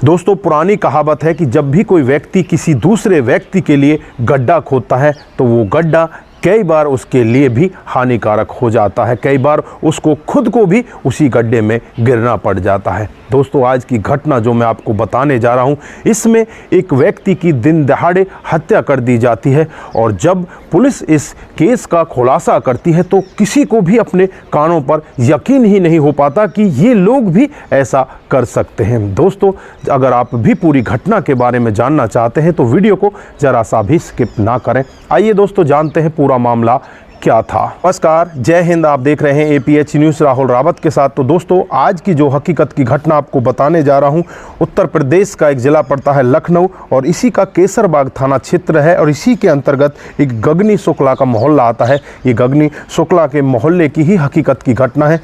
दोस्तों, पुरानी कहावत है कि जब भी कोई व्यक्ति किसी दूसरे व्यक्ति के लिए गड्ढा खोदता है तो वो गड्ढा कई बार उसके लिए भी हानिकारक हो जाता है, कई बार उसको खुद को भी उसी गड्ढे में गिरना पड़ जाता है। दोस्तों, आज की घटना जो मैं आपको बताने जा रहा हूँ, इसमें एक व्यक्ति की दिन दहाड़े हत्या कर दी जाती है और जब पुलिस इस केस का खुलासा करती है तो किसी को भी अपने कानों पर यकीन ही नहीं हो पाता कि ये लोग भी ऐसा कर सकते हैं। दोस्तों, अगर आप भी पूरी घटना के बारे में जानना चाहते हैं तो वीडियो को ज़रा सा भी स्किप ना करें। आइए दोस्तों, जानते हैं पूरा मामला क्या था। नमस्कार, जय हिंद। आप देख रहे हैं APH न्यूज़ राहुल रावत के साथ। तो दोस्तों, आज की जो हकीकत की घटना आपको बताने जा रहा हूं, उत्तर प्रदेश का एक ज़िला पड़ता है लखनऊ और इसी का केसरबाग थाना क्षेत्र है और इसी के अंतर्गत एक गगनी शुक्ला का मोहल्ला आता है। ये गगनी शुक्ला के मोहल्ले की ही हकीकत की घटना है।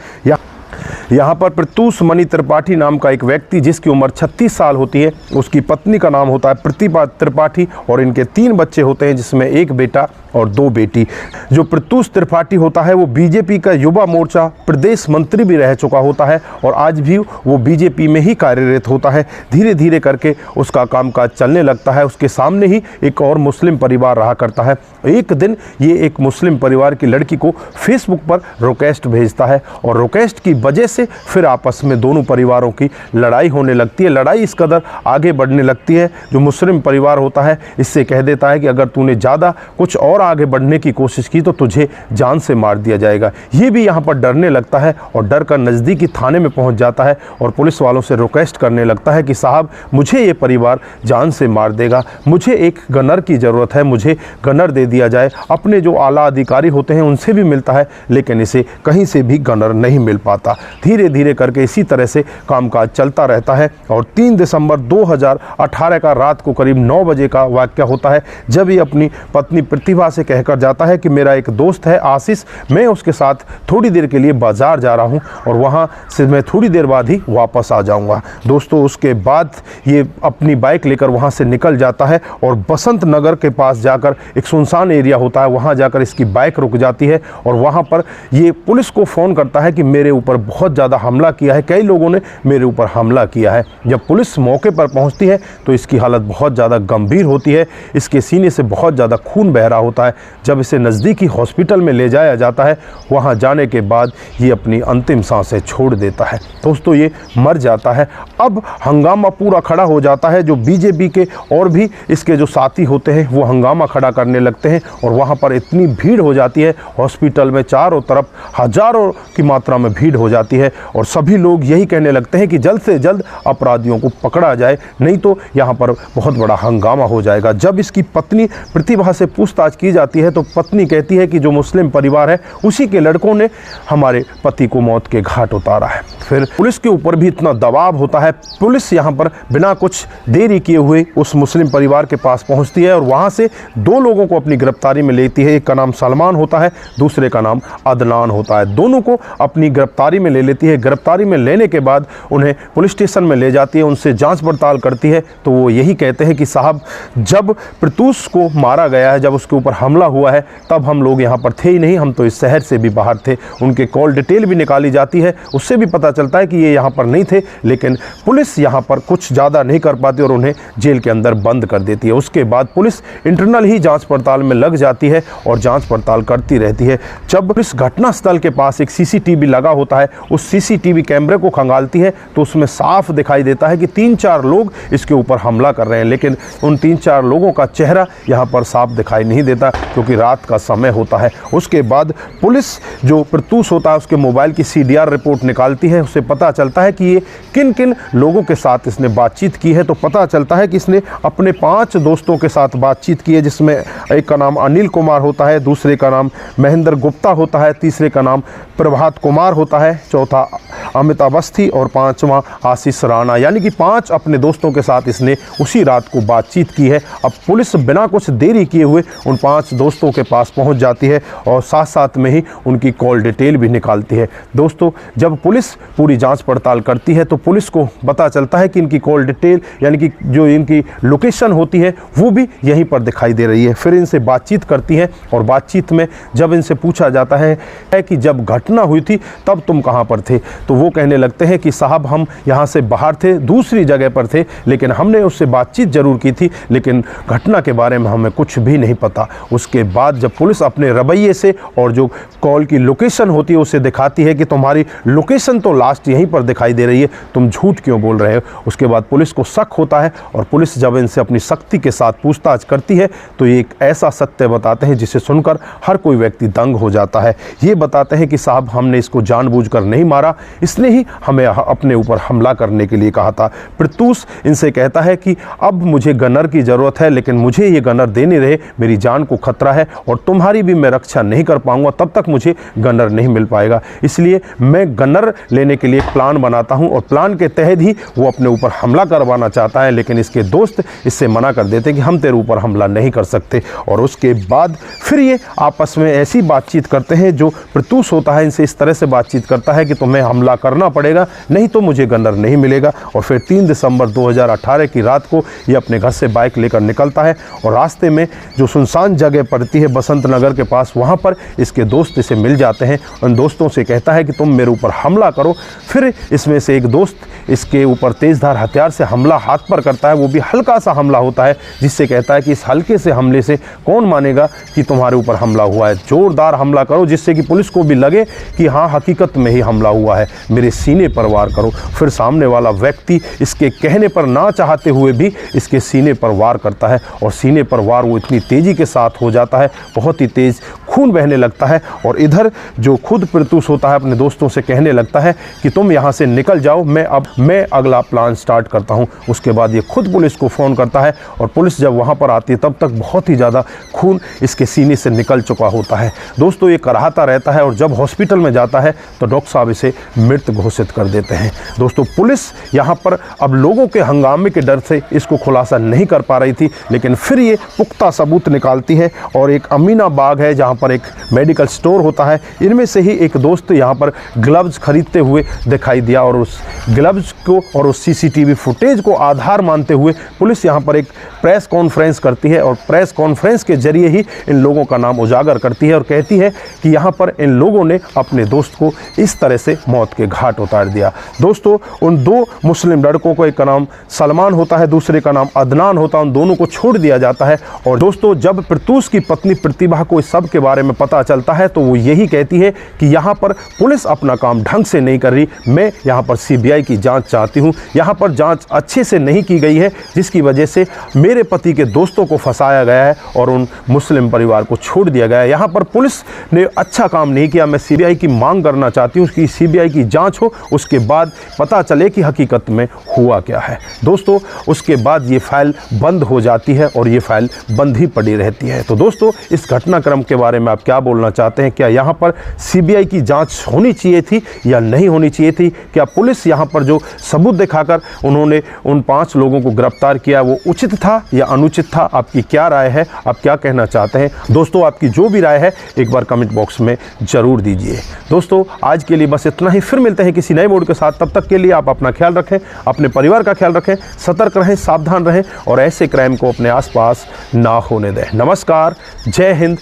यहाँ पर प्रत्यूष मणि त्रिपाठी नाम का एक व्यक्ति, जिसकी उम्र 36 साल होती है, उसकी पत्नी का नाम होता है प्रतिभा त्रिपाठी और इनके 3 बच्चे होते हैं, जिसमें 1 बेटा और 2 बेटी। जो प्रत्यूष त्रिपाठी होता है वो बीजेपी का युवा मोर्चा प्रदेश मंत्री भी रह चुका होता है और आज भी वो बीजेपी में ही कार्यरत होता है। धीरे धीरे करके उसका कामकाज चलने लगता है। उसके सामने ही एक और मुस्लिम परिवार रहा करता है। एक दिन ये एक मुस्लिम परिवार की लड़की को फेसबुक पर रिक्वेस्ट भेजता है और रिक्वेस्ट की वजह से फिर आपस में दोनों परिवारों की लड़ाई होने लगती है। लड़ाई इस कदर आगे बढ़ने लगती है, जो मुस्लिम परिवार होता है इससे कह देता है कि अगर तूने ज़्यादा कुछ और आगे बढ़ने की कोशिश की तो तुझे जान से मार दिया जाएगा। ये भी यहाँ पर डरने लगता है और डर कर नज़दीकी थाने में पहुँच जाता है और पुलिस वालों से रिक्वेस्ट करने लगता है कि साहब, मुझे ये परिवार जान से मार देगा, मुझे एक गनर की ज़रूरत है, मुझे गनर दे दिया जाए। अपने जो आला अधिकारी होते हैं उनसे भी मिलता है, लेकिन इसे कहीं से भी गनर नहीं मिल पाता। धीरे धीरे करके इसी तरह से कामकाज चलता रहता है और 3 दिसंबर 2018 का रात को करीब 9 बजे का वाक़या होता है, जब ये अपनी पत्नी प्रतिभा से कहकर जाता है कि मेरा एक दोस्त है आशीष, मैं उसके साथ थोड़ी देर के लिए बाज़ार जा रहा हूं और वहां से मैं थोड़ी देर बाद ही वापस आ जाऊंगा। दोस्तों, उसके बाद ये अपनी बाइक लेकर वहां से निकल जाता है और बसंत नगर के पास जाकर, एक सुनसान एरिया होता है, वहां जाकर इसकी बाइक रुक जाती है और वहां पर ये पुलिस को फ़ोन करता है कि मेरे ऊपर बहुत ज़्यादा हमला किया है, कई लोगों ने मेरे ऊपर हमला किया है। जब पुलिस मौके पर पहुंचती है तो इसकी हालत बहुत ज़्यादा गंभीर होती है, इसके सीने से बहुत ज़्यादा खून बह रहा होता है। जब इसे नज़दीकी हॉस्पिटल में ले जाया जाता है, वहाँ जाने के बाद ये अपनी अंतिम सांसें छोड़ देता है। दोस्तों, ये मर जाता है। अब हंगामा पूरा खड़ा हो जाता है। जो बीजेपी के और भी इसके जो साथी होते हैं वो हंगामा खड़ा करने लगते हैं और वहाँ पर इतनी भीड़ हो जाती है, हॉस्पिटल में चारों तरफ हज़ारों की मात्रा में भीड़ हो जाती है और सभी लोग यही कहने लगते हैं कि जल्द से जल्द अपराधियों को पकड़ा जाए, नहीं तो यहाँ पर बहुत बड़ा हंगामा हो जाएगा। जब इसकी पत्नी प्रतिभा से पूछताछ की जाती है तो पत्नी कहती है कि जो मुस्लिम परिवार है उसी के लड़कों ने हमारे पति को मौत के घाट उतारा है। फिर पुलिस के ऊपर भी इतना दबाव होता है, पुलिस यहाँ पर बिना कुछ देरी किए हुए उस मुस्लिम परिवार के पास पहुँचती है और वहाँ से 2 लोगों को अपनी गिरफ्तारी में लेती है। एक का नाम सलमान होता है, दूसरे का नाम अदनान होता है। दोनों को अपनी गिरफ्तारी में ले लेती है। गिरफ्तारी में लेने के बाद उन्हें पुलिस स्टेशन में ले जाती है, उनसे जाँच पड़ताल करती है तो वो यही कहते हैं कि साहब, जब प्रत्यूष को मारा गया है, जब उसके ऊपर हमला हुआ है, तब हम लोग यहाँ पर थे ही नहीं, हम तो इस शहर से भी बाहर थे। उनके कॉल डिटेल भी निकाली जाती है, उससे भी पता चलता है कि ये यहाँ पर नहीं थे, लेकिन पुलिस यहाँ पर कुछ ज़्यादा नहीं कर पाती और उन्हें जेल के अंदर बंद कर देती है। उसके बाद पुलिस इंटरनल ही जांच पड़ताल में लग जाती है और जांच पड़ताल करती रहती है। जब पुलिस घटनास्थल के पास एक CCTV लगा होता है, उस CCTV कैमरे को खंगालती है तो उसमें साफ दिखाई देता है कि 3-4 लोग इसके ऊपर हमला कर रहे हैं, लेकिन उन 3-4 लोगों का चेहरा यहाँ पर साफ दिखाई नहीं देता क्योंकि रात का समय होता है। उसके बाद पुलिस जो प्रत्यूष होता है उसके मोबाइल की CDR रिपोर्ट निकालती है। उससे पता चलता है कि ये किन किन लोगों के साथ इसने बातचीत की है। तो पता चलता है कि इसने अपने 5 दोस्तों के साथ बातचीत की है, जिसमें एक का नाम अनिल कुमार होता है, दूसरे का नाम महेंद्र गुप्ता होता है, तीसरे का नाम प्रभात कुमार होता है, चौथा अमित अवस्थी और 5वां आशीष राणा। यानी कि 5 अपने दोस्तों के साथ इसने उसी रात को बातचीत की है। अब पुलिस बिना कुछ देरी किए हुए उन 5 दोस्तों के पास पहुंच जाती है और साथ साथ में ही उनकी कॉल डिटेल भी निकालती है। दोस्तों, जब पुलिस पूरी जांच पड़ताल करती है तो पुलिस को पता चलता है कि इनकी कॉल डिटेल यानी कि जो इनकी लोकेशन होती है वो भी यहीं पर दिखाई दे रही है। फिर इनसे बातचीत करती है और बातचीत में जब इनसे पूछा जाता है कि जब घटना हुई थी तब तुम कहाँ पर थे? तो वो कहने लगते हैं कि साहब हम यहाँ से बाहर थे, दूसरी जगह पर थे, लेकिन हमने उससे बातचीत ज़रूर की थी, लेकिन घटना के बारे में हमें कुछ भी नहीं पता। उसके बाद जब पुलिस अपने रवैये से और जो कॉल की लोकेशन होती है उसे दिखाती है कि तुम्हारी लोकेशन तो लास्ट यहीं पर दिखाई दे रही है, तुम झूठ क्यों बोल रहे हो? उसके बाद पुलिस को शक होता है और पुलिस जब इनसे अपनी सख्ती के साथ पूछताछ करती है तो ये एक ऐसा सत्य बताते हैं जिसे सुनकर हर कोई व्यक्ति दंग हो जाता है। ये बताते हैं कि साहब हमने इसको जानबूझकर नहीं मारा, इसने ही हमें अपने ऊपर हमला करने के लिए कहा था। प्रत्यूष इनसे कहता है कि अब मुझे गनर की ज़रूरत है, लेकिन मुझे ये गनर दे नहीं रहे, मेरी जान को खतरा है और तुम्हारी भी मैं रक्षा नहीं कर पाऊंगा, तब तक मुझे गनर नहीं मिल पाएगा। इसलिए मैं गनर लेने के लिए प्लान बनाता हूं और प्लान के तहत ही वो अपने ऊपर हमला करवाना चाहता है, लेकिन इसके दोस्त इससे मना कर देते कि हम तेरे ऊपर हमला नहीं कर सकते। और उसके बाद फिर ये आपस में ऐसी बातचीत करते हैं, जो प्रत्यूष होता है इनसे इस तरह से बातचीत करता है कि तुम्हें हमला करना पड़ेगा, नहीं तो मुझे गनर नहीं मिलेगा। और फिर 3 दिसंबर 2018 की रात को ये अपने घर से बाइक लेकर निकलता है और रास्ते में जो सुनसान जगह पड़ती है बसंत नगर के पास, वहाँ पर इसके दोस्त इसे मिल जाते हैं। उन दोस्तों से कहता है कि तुम मेरे ऊपर हमला करो। फिर इसमें से एक दोस्त इसके ऊपर तेज़धार हथियार से हमला हाथ पर करता है, वो भी हल्का सा हमला होता है, जिससे कहता है कि इस हल्के से हमले से कौन मानेगा कि तुम्हारे ऊपर हमला हुआ है, जोरदार हमला करो जिससे कि पुलिस को भी लगे कि हाँ हकीकत में ही हमला हुआ है, मेरे सीने पर वार करो। फिर सामने वाला व्यक्ति इसके कहने पर ना चाहते हुए भी इसके सीने पर वार करता है और सीने पर वार वो इतनी तेज़ी के साथ हो जाता है, बहुत ही तेज़ खून बहने लगता है। और इधर जो खुद प्रत्यूष होता है अपने दोस्तों से कहने लगता है कि तुम यहाँ से निकल जाओ, मैं अगला प्लान स्टार्ट करता हूँ। उसके बाद ये खुद पुलिस को फ़ोन करता है और पुलिस जब वहाँ पर आती है तब तक बहुत ही ज़्यादा खून इसके सीने से निकल चुका होता है। दोस्तों ये कराहता रहता है और जब हॉस्पिटल में जाता है तो डॉक्टर साहब इसे मृत घोषित कर देते हैं। दोस्तों पुलिस यहाँ पर अब लोगों के हंगामे के डर से इसको खुलासा नहीं कर पा रही थी, लेकिन फिर ये पुख्ता सबूत निकालती है और एक अमीना बाग है जहाँ पर एक मेडिकल स्टोर होता है, इनमें से ही एक दोस्त यहाँ पर ग्लव्स खरीदते हुए दिखाई दिया और उस ग्लव्स को और उस सीसीटीवी फुटेज को आधार मानते हुए पुलिस यहाँ पर एक प्रेस कॉन्फ्रेंस करती है और प्रेस कॉन्फ्रेंस के जरिए ही इन लोगों का नाम उजागर करती है और कहती है कि यहाँ पर इन लोगों ने अपने दोस्त को इस तरह से मौत के घाट उतार दिया। दोस्तों उन 2 मुस्लिम लड़कों को, एक का नाम सलमान होता है, दूसरे का नाम अदनान होता है, उन दोनों को छोड़ दिया जाता है। और दोस्तों जब प्रत्यूष की पत्नी प्रतिभा को इस सब के बारे में पता चलता है तो वो यही कहती है कि यहाँ पर पुलिस अपना काम ढंग से नहीं कर रही, मैं यहाँ पर सीबीआई की जांच चाहती हूँ, यहाँ पर जांच अच्छे से नहीं की गई है, जिसकी वजह से मेरे पति के दोस्तों को फंसाया गया है और उन मुस्लिम परिवार को छोड़ दिया गया है। यहाँ पर पुलिस ने अच्छा काम नहीं किया। मैं सीबीआई की मांग करना चाहती हूँ कि सीबीआई की जांच हो, उसके बाद पता चले कि हकीकत में हुआ क्या है। दोस्तों उसके बाद ये फाइल बंद हो जाती है और ये फाइल बंद ही पड़ी रहती है। तो दोस्तों इस घटनाक्रम के बारे में आप क्या बोलना चाहते हैं? क्या यहाँ पर सीबीआई की जांच होनी चाहिए थी या नहीं होनी चाहिए थी? क्या पुलिस यहाँ पर जो सबूत दिखाकर उन्होंने उन 5 लोगों को गिरफ्तार किया वो उचित था या अनुचित था? आपकी क्या राय है? आप क्या कहना चाहते हैं? दोस्तों आपकी जो भी राय है एक बार कमेंट बॉक्स में ज़रूर दीजिए। दोस्तों आज के लिए बस इतना ही, फिर मिलते हैं किसी नए मोड के साथ। तब तक के लिए आप अपना ख्याल रखें, अपने परिवार का ख्याल रखें, सतर्क रहें, सावधान रहें और ऐसे क्राइम को अपने आसपास ना होने दें। नमस्कार, जय हिंद,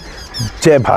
जय भारत।